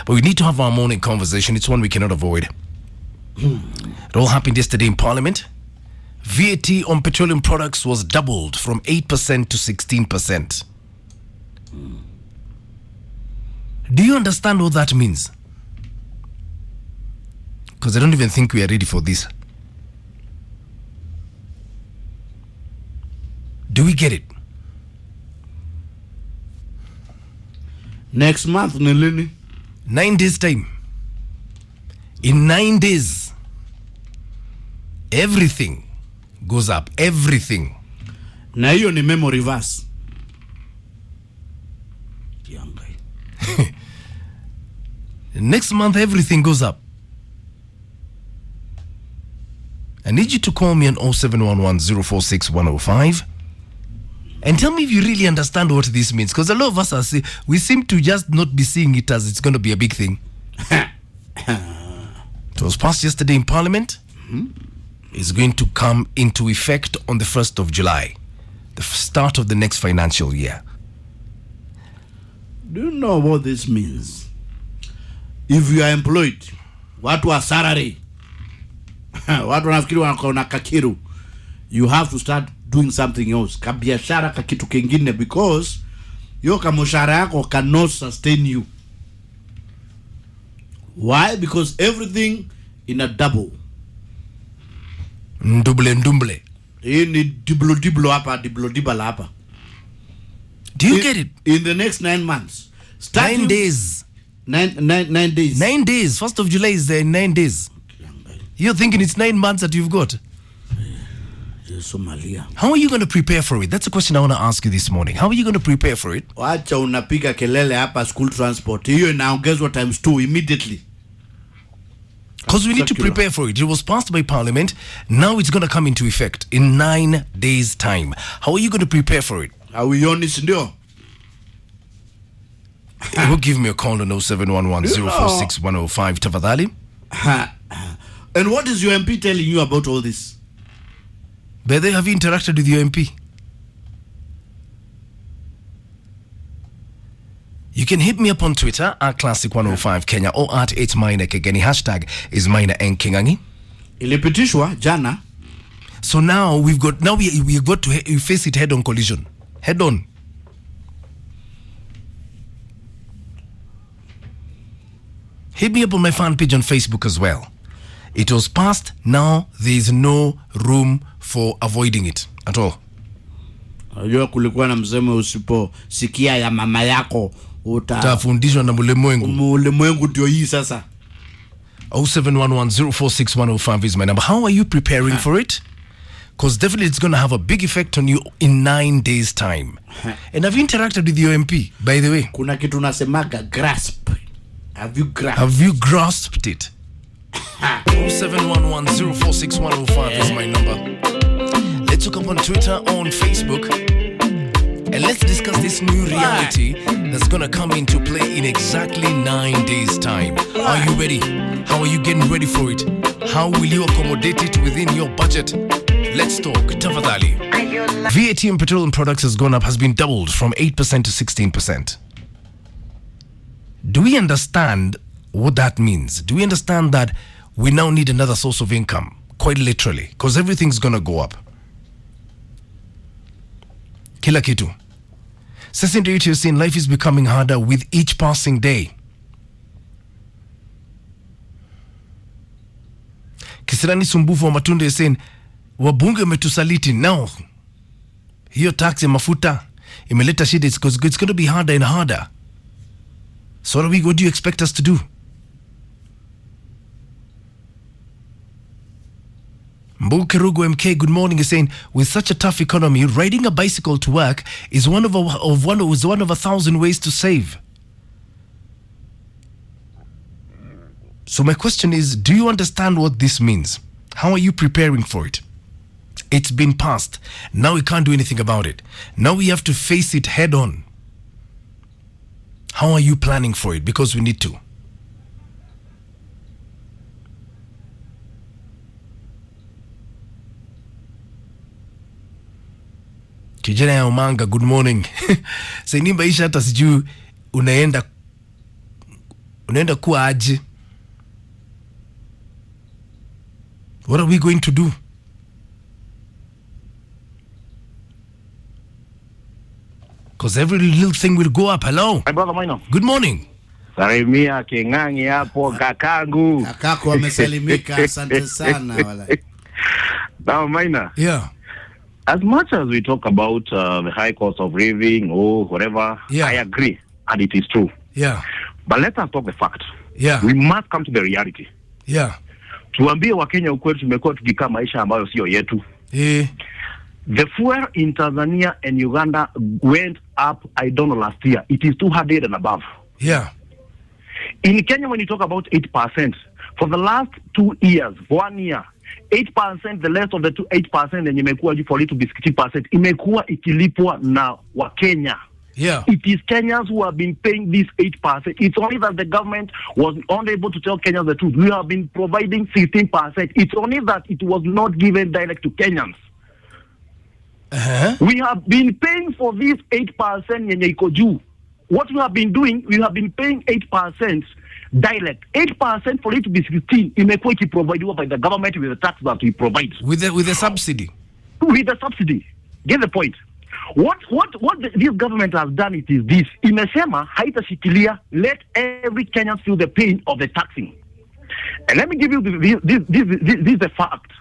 But we need to have our morning conversation. It's one we cannot avoid. It all happened yesterday in Parliament. VAT on petroleum products was doubled from 8% to 16%. Do you understand what that means? Because I don't even think we are ready for this. Do we get it? Next month, Nilini. 9 days time. In 9 days, everything goes up. Everything. Na hiyo ni memory verse. Next month, everything goes up. I need you to call me on 0711-046-105 and tell me if you really understand what this means. Because a lot of us are saying, we seem to just not be seeing it as it's going to be a big thing. It was passed yesterday in Parliament. It's going to come into effect on the 1st of July, the start of the next financial year. Do you know what this means? If you are employed, watu wa salary, watu wanafikiri wanaona kakiru, you have to start doing something else, kabiashara kakitu kingine, because yo kamoshara yako cannot sustain you. Why? Because everything in a double. Ndumble. Hii ni diblo hapa, dibala hapa. Do you get it? In the next 9 months. 9 days. 9 days. 9 days. 1st of July is there in 9 days. You're thinking it's 9 months that you've got? Somalia. How are you going to prepare for it? That's a question I want to ask you this morning. How are you going to prepare for it? Wacha unapiga kelele hapa school transport. Hiyo inaongezwa times 2 immediately. Because we need to prepare for it. It was passed by Parliament. Now it's going to come into effect in 9 days' time. How are you going to prepare for it? Hauioni ndio? Will give me a call on 0711-046-105 tafadhali. And what is your MP telling you about all this? But they have interacted with your MP. You can hit me up on Twitter at Classic105 Kenya or at It's Maina Kegeni. Hashtag is Maina N Kingangi. Ilipitishwa jana. So now we've got to face it head on collision. Head on. Hit me up on my fan page on Facebook as well. It was passed. Now there is no room for avoiding it at all. Unajua kulikuwa na msemo usiposikia ya mama yako utafundishwa na mulemwengu. Mulemwengu ndio hii sasa. 0711-046-105 is my number. How are you preparing for it? Because definitely it's going to have a big effect on you in 9 days' time. And have you interacted with your MP, by the way? Kuna kitu nasemaga grasp. Have you grasped it? 0711-046-105 is my number. Let's look up on Twitter, on Facebook, and let's discuss this new reality that's gonna come into play in exactly 9 days' time. Are you ready? How are you getting ready for it? How will you accommodate it within your budget? Let's talk. Tafadhali. VAT on petroleum products has gone up, has been doubled from 8% to 16%. Do we understand what that means? Do we understand that we now need another source of income? Quite literally. Because everything's going to go up. Kila kitu. Sasa ndio you're saying life is becoming harder with each passing day. Kisirani Sumbufu wa Matunda is saying, wabunge umetusaliti. Now, hiyo tax ya mafuta imeleta shida. It's going to be harder and harder. So what do you expect us to do? Mbuke Rugo MK, good morning, is saying, with such a tough economy, riding a bicycle to work is one of 1,000 ways to save. So my question is, do you understand what this means? How are you preparing for it? It's been passed. Now we can't do anything about it. Now we have to face it head on. How are you planning for it? Because we need to. Kijana ya Omanga, good morning. Saini maisha hata sijui unaenda Unaenda kuwa aje? What are we going to do? Because every little thing will go up. Hello. My brother Maina. Good morning. Salimia Kingangi hapo kakangu. Kakako amesalimika, asante sana wala. Now Maina. Yeah. As much as we talk about the high cost of living or whatever, Yeah. I agree and it is true. Yeah. But let us talk the fact. Yeah. We must come to the reality. Yeah. Tuambie Wakenya ukweli, tumekuwa tukikaa maisha ambayo sio yetu. The fuel in Tanzania and Uganda went up, I don't know, last year. It is 200 and above. Yeah. In Kenya, when you talk about 8%, for the last 2 years, 1 year, 8%, the rest of the 8% and imekuwa for it to be 60%, imekuwa ikilipwa na Wakenya. Yeah. It is Kenyans who have been paying this 8%. It's only that the government was unable to tell Kenyans the truth. We have been providing 16%. It's only that it was not given direct to Kenyans. Uh-huh. We have been paying for this 8% yenye iko juu. What we have been doing, we have been paying 8% direct. 8% for it to be 16 imekuwa ikiprovided by the government with the tax that we provide. With the subsidy. With the subsidy. Get the point. What this government has done, it is this. Imesema haitashikilia, let every Kenyan feel the pain of the taxing. And let me give you this is the fact.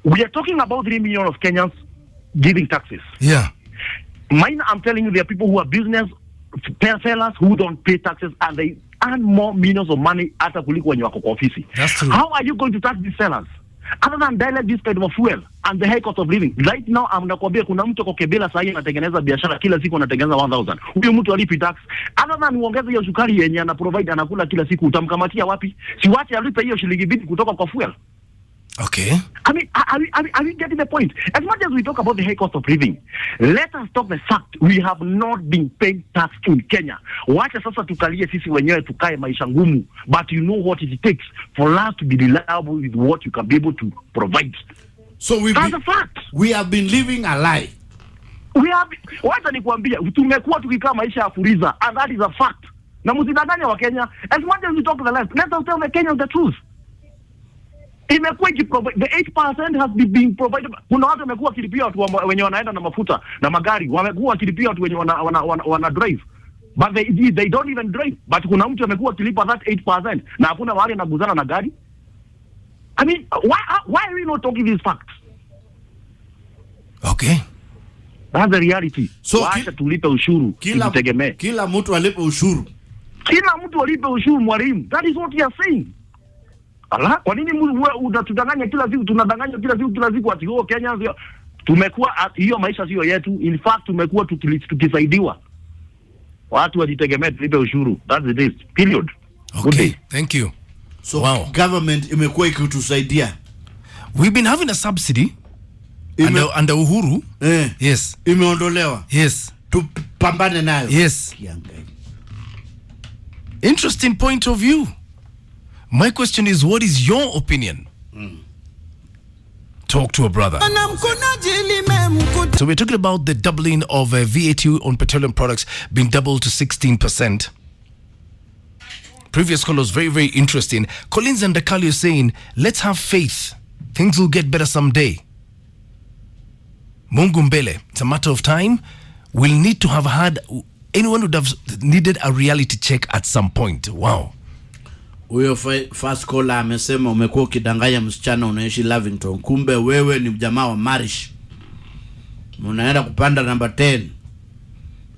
We are talking about 3 million of Kenyans giving taxes. Yeah. Mine, I'm telling you, there are people who are business sellers who don't pay taxes and they earn more millions of money hata kuliko wenye wako kwa ofisi. That's true. How are you going to tax these sellers? Other than direct this kind of fuel and the high cost of living. Right now, nakwambia kuna mtu kwa Kebela sasa anatengeneza biashara kila siku anatengeneza 1000. Huyo mtu alipi tax. Other than uongeze hiyo sukari yenye ana provide anakula kila siku, utamkamatia wapi? Si wache alipe hiyo shilingi 2 kutoka kwa fuel. Okay. I mean, are we getting the point? As much as we talk about the high cost of living, let us talk the fact we have not been paying tax in Kenya. Wacha sasa tukalie sisi wenyewe tukae maisha ngumu, but you know what it takes for us to be reliable with what you can be able to provide. So that's a fact. We have been living a lie. Wacha nikwambia, tumekuwa tukikaa maisha ya furiza, and that is a fact. Na msidanganye wa Kenya. As much as we talk the left, let us tell the Kenyans the truth. Imekuwa the 8% has been being provided. Kuna watu wamekuwa wakilipia watu wenye wanaenda na mafuta na magari, wamekuwa wakilipia watu wenye wana drive, but they don't even drive. But kuna mtu amekuwa akilipa that 8% na hakuna mahali anaguzana na gari. I mean, why are we not talking these facts? Okay. That's the reality. So wacha tulipe ushuru, tutegemee. Kila mtu alipe ushuru. Kila mtu alipe ushuru, mwalimu. That is what you are saying. Ala, kwa nini unatudanganya kila siku? Tunadanganya kila siku ati Kenya tumekuwa hiyo maisha sio yetu. In fact tumekuwa tukisaidiwa. Watu wajitegemee, tulipe ushuru. That's it is. Period. Okay. Thank you. So government imekuwa ikitusaidia. We've been having a subsidy under Uhuru. Yes. Imeondolewa. Yes. Tupambane nayo. Yes. Interesting point of view. My question is, what is your opinion? Talk to a brother. So we're talking about the doubling of VAT on petroleum products being doubled to 16%. Previous call was very, very interesting. Collins and Dakali is saying, let's have faith. Things will get better someday. Mungu mbele, it's a matter of time. We'll need to have had, anyone would have needed a reality check at some point. Wow. Huyo first caller amesema umekuwa ukidanganya msichana unaishi Lavington, kumbe wewe ni jamaa wa Marish. Unaenda kupanda number 10.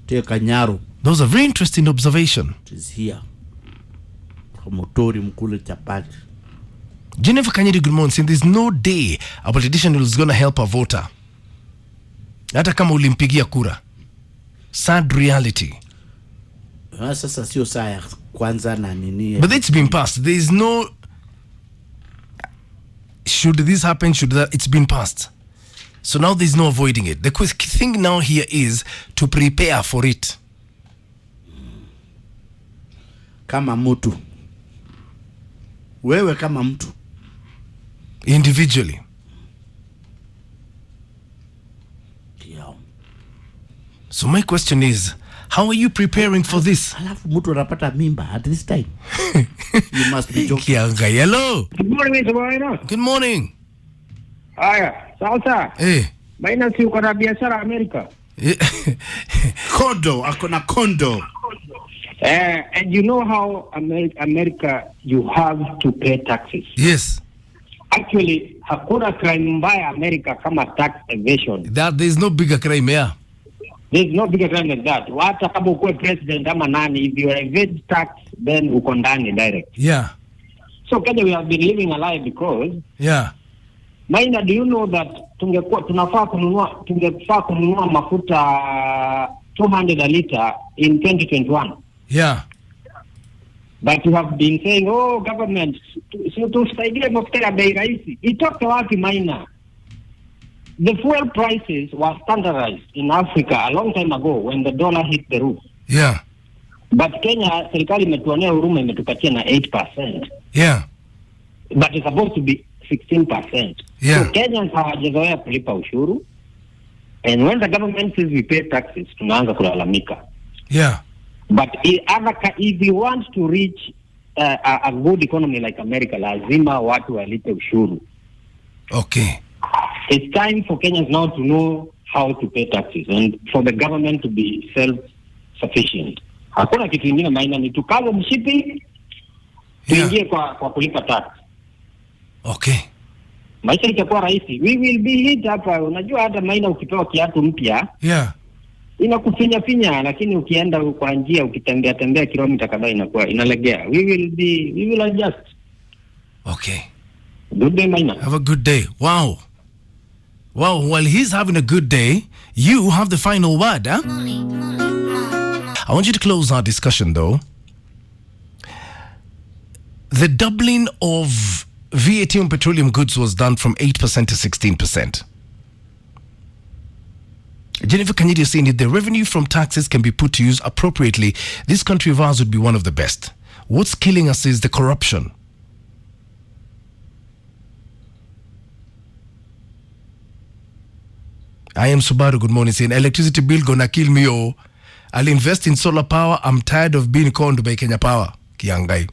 Teka Nyaro. That was a very interesting observation. It is here. Motori mkule chapati. Jennifer Kanyedi, good morning. Saying there's no day a politician is going to help a voter. Hata kama ulimpigia kura. Sad reality. Sasa sio saa ya kwanza na nini. But it's been passed. There is no should this happen, should that, it's been passed. So now there's no avoiding it. The quick thing now here is to prepare for it. Kama mtu. Wewe kama mtu. Individually. Yeah. So my question is, How are you preparing for this? Alafu mtu anapata mimba at this time. You must be joking. Kianga, hello. Good morning, Mr. Boyno. Good morning. Haya, sasa. Maina si uko na biashara Amerika. Kondo, akona kondo. And you know how America you have to pay taxes. Yes. Actually, hakuna crime mbaya America kama tax evasion. That there's no bigger crime here. There's no bigger crime than that. Hata kama ukuwe president ama nani, if you evade tax, then uko ndani direct. Yeah. So Kenya, we have been living a lie because Maina, do you know that tungefaa kununua mafuta 200 a liter in 2021? Yeah. But you have been saying, oh, government, tusaidie mafuta ya bei rahisi. Itoke wapi Maina? The fuel prices were standardized in Africa a long time ago when the dollar hit the roof. Yeah. But Kenya, serikali imetuonea huruma, imetupatia na 8%. Yeah. But it's supposed to be 16%. Yeah. So Kenyans hawajazoea kulipa ushuru. And when the government says we pay taxes, tunaanza kulalamika. Yeah. But if you want to reach a good economy like America, lazima watu walipe ushuru. Okay. It's time for Kenyans now to know how to pay taxes and for the government to be self-sufficient. Hakuna kitu kingine Maina, ni tukaze mshipi tuingie kwa kulipa tax. Okay. Maisha itakuwa rahisi. We will be hit hapa. Unajua hata Maina, ukipewa kiatu mpya inakufinya, lakini ukienda kwa njia ukitembea kilomita kadhaa inakuwa inalegea. We will adjust. Okay. Good day, Maina. Have a good day. Wow. While he's having a good day, you have the final word, huh? I want you to close our discussion, though. The doubling of VAT on petroleum goods was done from 8% to 16%. Jennifer Kanyidi is saying if the revenue from taxes can be put to use appropriately, this country of ours would be one of the best. What's killing us is the corruption. I am Subaru, good morning, saying electricity bill gonna kill me, oh. I'll invest in solar power. I'm tired of being conned by Kenya Power. Kiangai.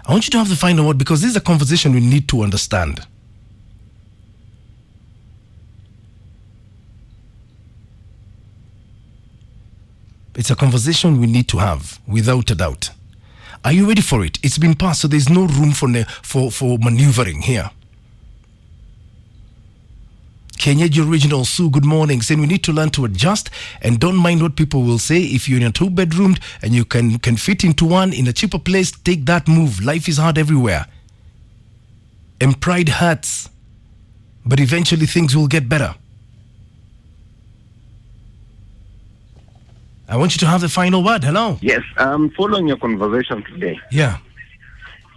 I want you to have the final word because this is a conversation we need to understand. It's a conversation we need to have, without a doubt. Are you ready for it? It's been passed, so there's no room for maneuvering here. Kenyaji Original Sue, good morning, saying we need to learn to adjust and don't mind what people will say. If you're in a 2-bedroom and you can fit into one in a cheaper place, take that move. Life is hard everywhere. And pride hurts. But eventually things will get better. I want you to have the final word. Hello. Yes, I'm following your conversation today. Yeah.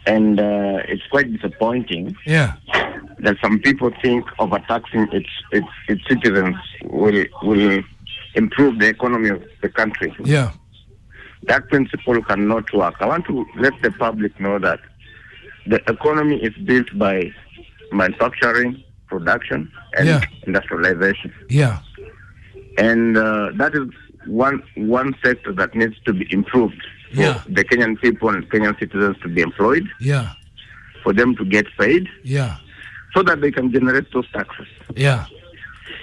And it's quite disappointing. Yeah. That some people think overtaxing its citizens will improve the economy of the country. Yeah. That principle cannot work. I want to let the public know that the economy is built by manufacturing, production, and industrialization. Yeah. And that is one sector that needs to be improved for the Kenyan people and Kenyan citizens to be employed. Yeah. For them to get paid. Yeah. So that they can generate those taxes. Yeah.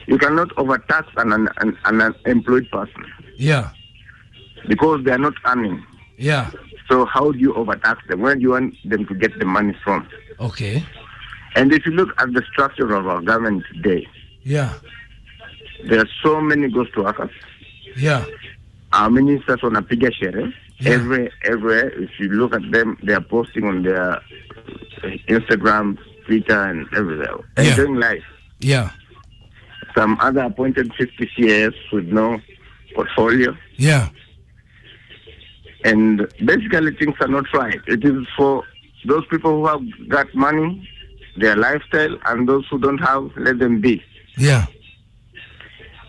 You cannot overtax an unemployed person. Yeah. Because they are not earning. Yeah. So how do you overtax them? Where do you want them to get the money from? Okay. And if you look at the structure of our government today, there are so many ghost workers. Yeah. Our ministers wanapiga sherehe. Everywhere, if you look at them, they are posting on their Instagram, Twitter, and everywhere. Enjoying life. Yeah. Some other appointed 50 CAS with no portfolio. Yeah. And basically things are not right. It is for those people who have got money, their lifestyle, and those who don't have, let them be. Yeah.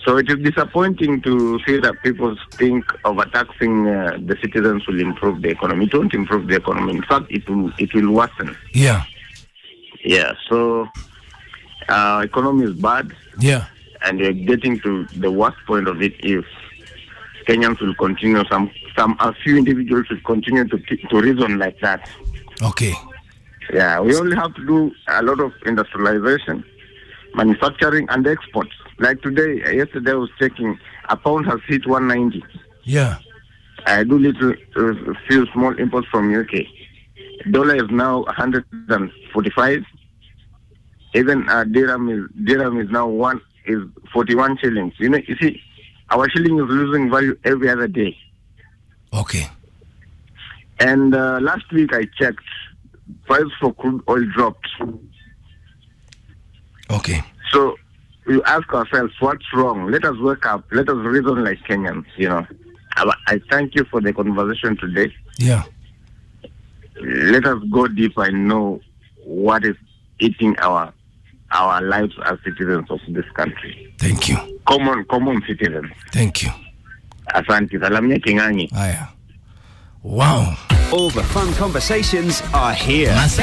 So it is disappointing to see that people think overtaxing the citizens will improve the economy. It won't improve the economy. In fact, it will worsen. Yeah. Yeah. So our economy is bad. Yeah. and we're getting to the worst point of it if Kenyans will continue, a few individuals will continue to reason like that. Okay. Yeah, we only have to do a lot of industrialization, manufacturing, and exports. Like yesterday I was checking, a pound has hit 190. Yeah. I do few small imports from UK. Dollar is now 145. Even dirham is now 41 shillings. You see, our shilling is losing value every other day. Okay. And last week I checked, price for crude oil dropped. Okay. So we ask ourselves, what's wrong? Let us wake up. Let us reason like Kenyans. I thank you for the conversation today. Yeah. Let us go deeper and know what is eating our lives as citizens of this country. Thank you. Common citizens. Thank you. Asante. Salamia Kingangi. Aya. Wow. All the fun conversations are here.